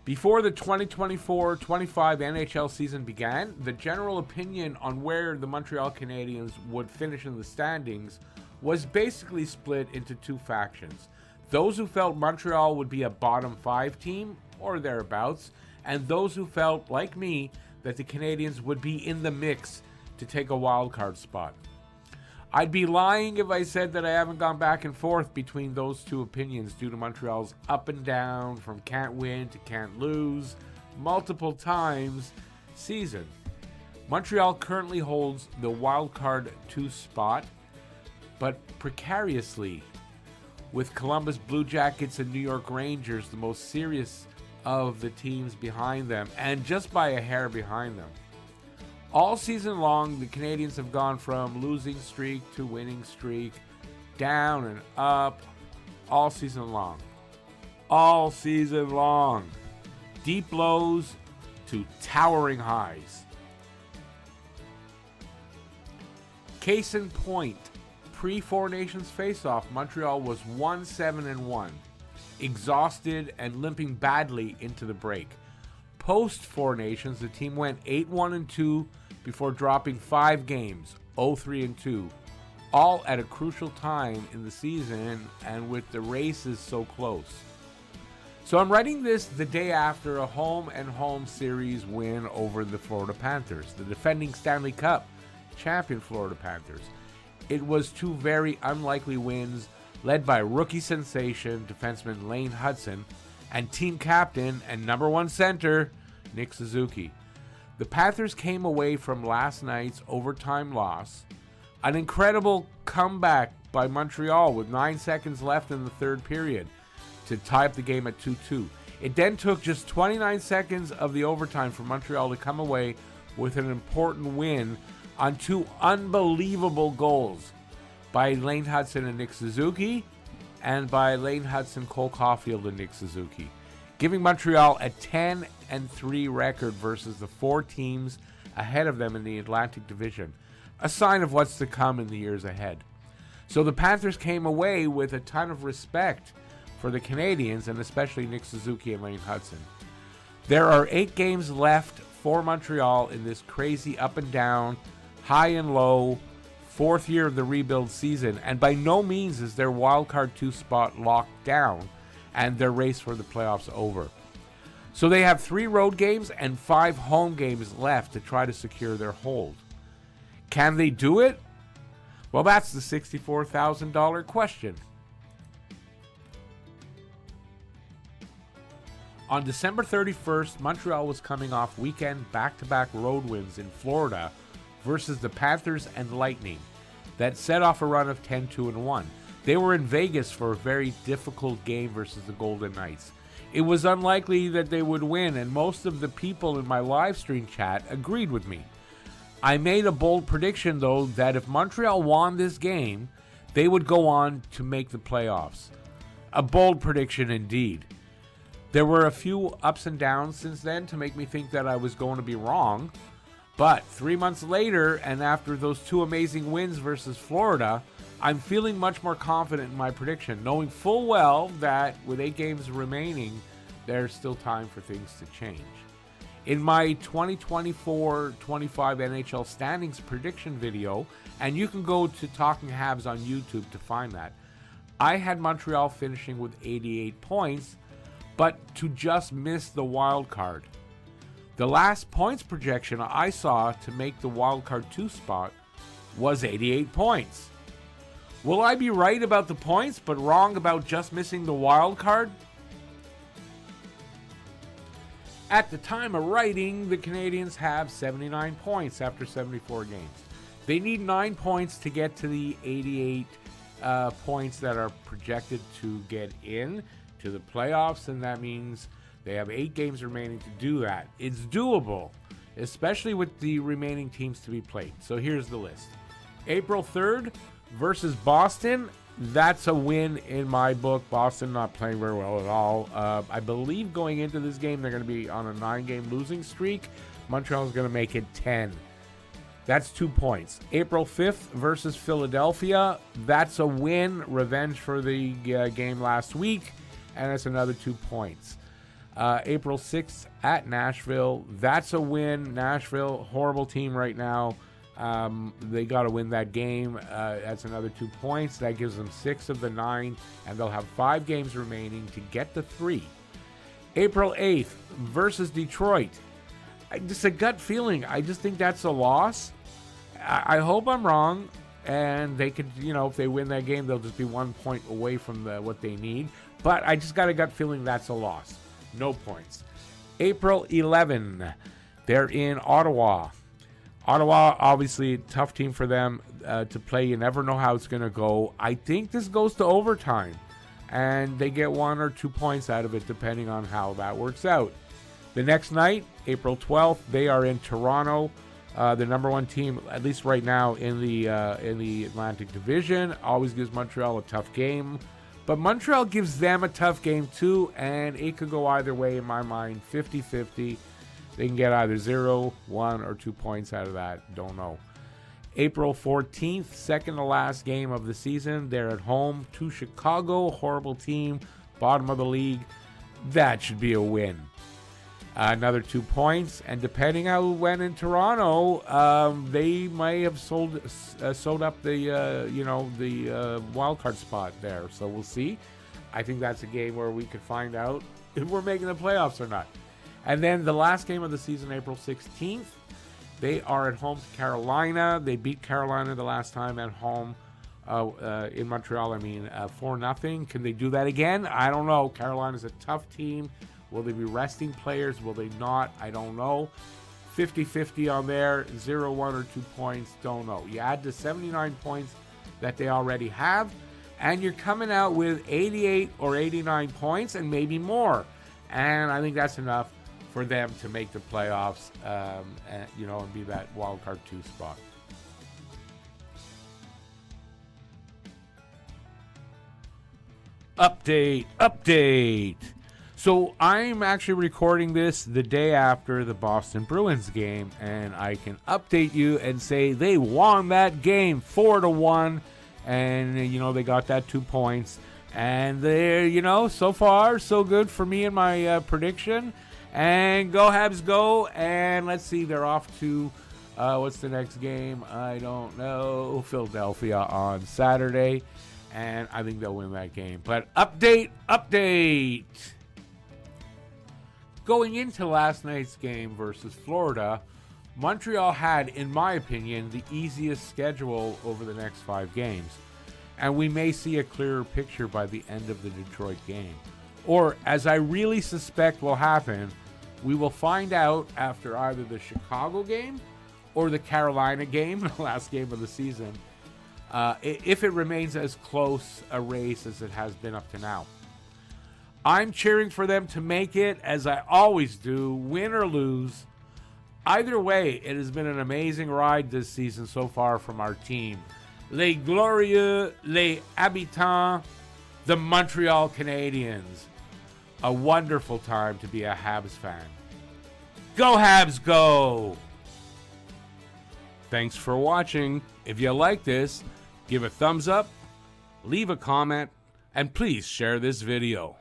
Before the 2024-25 NHL season began, the general opinion on where the Montreal Canadiens would finish in the standings was basically split into two factions. Those who felt Montreal would be a bottom 5 team, or thereabouts, and those who felt, like me, that the Canadiens would be in the mix to take a wildcard spot. I'd be lying if I said that I haven't gone back and forth between those two opinions due to Montreal's up and down from can't win to can't lose multiple times season. Montreal currently holds the wildcard 2 spot, but precariously, with Columbus Blue Jackets and New York Rangers the most serious of the teams behind them, and just by a hair behind them. All season long, the Canadiens have gone from losing streak to winning streak, down and up, all season long. All season long. Deep lows to towering highs. Case in point, pre-Four Nations face-off, Montreal was 1-7-1, exhausted and limping badly into the break. Post Four Nations, the team went 8-1-2 before dropping 5 games, 0-3-2, all at a crucial time in the season and with the races so close. So I'm writing this the day after a home series win over the Florida Panthers, the defending Stanley Cup champion Florida Panthers. It was two very unlikely wins led by rookie sensation defenseman Lane Hudson and team captain and number 1 center Nick Suzuki. The Panthers came away from last night's overtime loss, an incredible comeback by Montreal with 9 seconds left in the third period to tie up the game at 2-2. It then took just 29 seconds of the overtime for Montreal to come away with an important win on 2 unbelievable goals by Lane Hudson and Nick Suzuki, and by Lane Hudson, Cole Caulfield, and Nick Suzuki, giving Montreal a 10-3 record versus the 4 teams ahead of them in the Atlantic Division, a sign of what's to come in the years ahead. So the Panthers came away with a ton of respect for the Canadiens, and especially Nick Suzuki and Lane Hudson. There are 8 games left for Montreal in this crazy up and down, high and low, 4th year of the rebuild season, and by no means is their wildcard 2 spot locked down and their race for the playoffs over. So they have 3 road games and 5 home games left to try to secure their hold. Can they do it? Well, that's the $64,000 question. On December 31st, Montreal was coming off weekend back-to-back road wins in Florida versus the Panthers and Lightning that set off a run of 10-2-1. They were in Vegas for a very difficult game versus the Golden Knights. It was unlikely that they would win, and most of the people in my live stream chat agreed with me. I made a bold prediction, though, that if Montreal won this game, they would go on to make the playoffs. A bold prediction indeed. There were a few ups and downs since then to make me think that I was going to be wrong. But 3 months later, and after those 2 amazing wins versus Florida, I'm feeling much more confident in my prediction, knowing full well that with 8 games remaining, there's still time for things to change. In my 2024-25 NHL standings prediction video, and you can go to Talking Habs on YouTube to find that, I had Montreal finishing with 88 points, but to just miss the wild card. The last points projection I saw to make the wildcard 2 spot was 88 points. Will I be right about the points, but wrong about just missing the wild card? At the time of writing, the Canadiens have 79 points after 74 games. They need 9 points to get to the 88 points that are projected to get in to the playoffs, and that means they have 8 games remaining to do that. It's doable, especially with the remaining teams to be played. So here's the list. April 3rd versus Boston. That's a win in my book. Boston not playing very well at all. I believe going into this game, they're going to be on a 9-game losing streak. Montreal is going to make it 10. That's 2 points. April 5th versus Philadelphia. That's a win. Revenge for the game last week. And that's another 2 points. April 6th at Nashville. That's a win. Nashville, horrible team right now. They got to win that game. That's another 2 points. That gives them 6 of the 9, and they'll have 5 games remaining to get the 3. April 8th versus Detroit. Just a gut feeling. I just think that's a loss. I hope I'm wrong, and they could, if they win that game, they'll just be 1 point away from what they need. But I just got a gut feeling that's a loss. No points. April 11, they're in Ottawa. Ottawa, obviously, a tough team for them to play. You never know how it's going to go. I think this goes to overtime, and they get 1 or 2 points out of it, depending on how that works out. The next night, April 12th, they are in Toronto, the number 1 team, at least right now, in the Atlantic Division. Always gives Montreal a tough game. But Montreal gives them a tough game too, and it could go either way in my mind, 50-50. They can get either 0, 1, or 2 points out of that. Don't know. April 14th, second to last game of the season. They're at home to Chicago, horrible team, bottom of the league. That should be a win. Another 2 points, and depending how it went in Toronto, they might have sold up the wild card spot there. So we'll see. I think that's a game where we could find out if we're making the playoffs or not. And then the last game of the season, April 16th, they are at home to Carolina. They beat Carolina the last time at home in Montreal. 4-0. Can they do that again? I don't know. Carolina's a tough team. Will they be resting players? Will they not? I don't know. 50-50 on there. 0, 1, or 2 points. Don't know. You add the 79 points that they already have, and you're coming out with 88 or 89 points and maybe more. And I think that's enough for them to make the playoffs, and be that wild card 2 spot. Update. So I'm actually recording this the day after the Boston Bruins game, and I can update you and say they won that game 4-1, and they got that 2 points, and they're so far so good for me and my prediction. And go Habs go, and let's see, they're off to what's the next game? I don't know. Philadelphia on Saturday, and I think they'll win that game. But update. Going into last night's game versus Florida, Montreal had, in my opinion, the easiest schedule over the next 5 games. And we may see a clearer picture by the end of the Detroit game. Or, as I really suspect will happen, we will find out after either the Chicago game or the Carolina game, the last game of the season, if it remains as close a race as it has been up to now. I'm cheering for them to make it, as I always do, win or lose. Either way, it has been an amazing ride this season so far from our team. Les Glorieux, les Habitants, the Montreal Canadiens. A wonderful time to be a Habs fan. Go Habs, go! Thanks for watching. If you like this, give a thumbs up, leave a comment, and please share this video.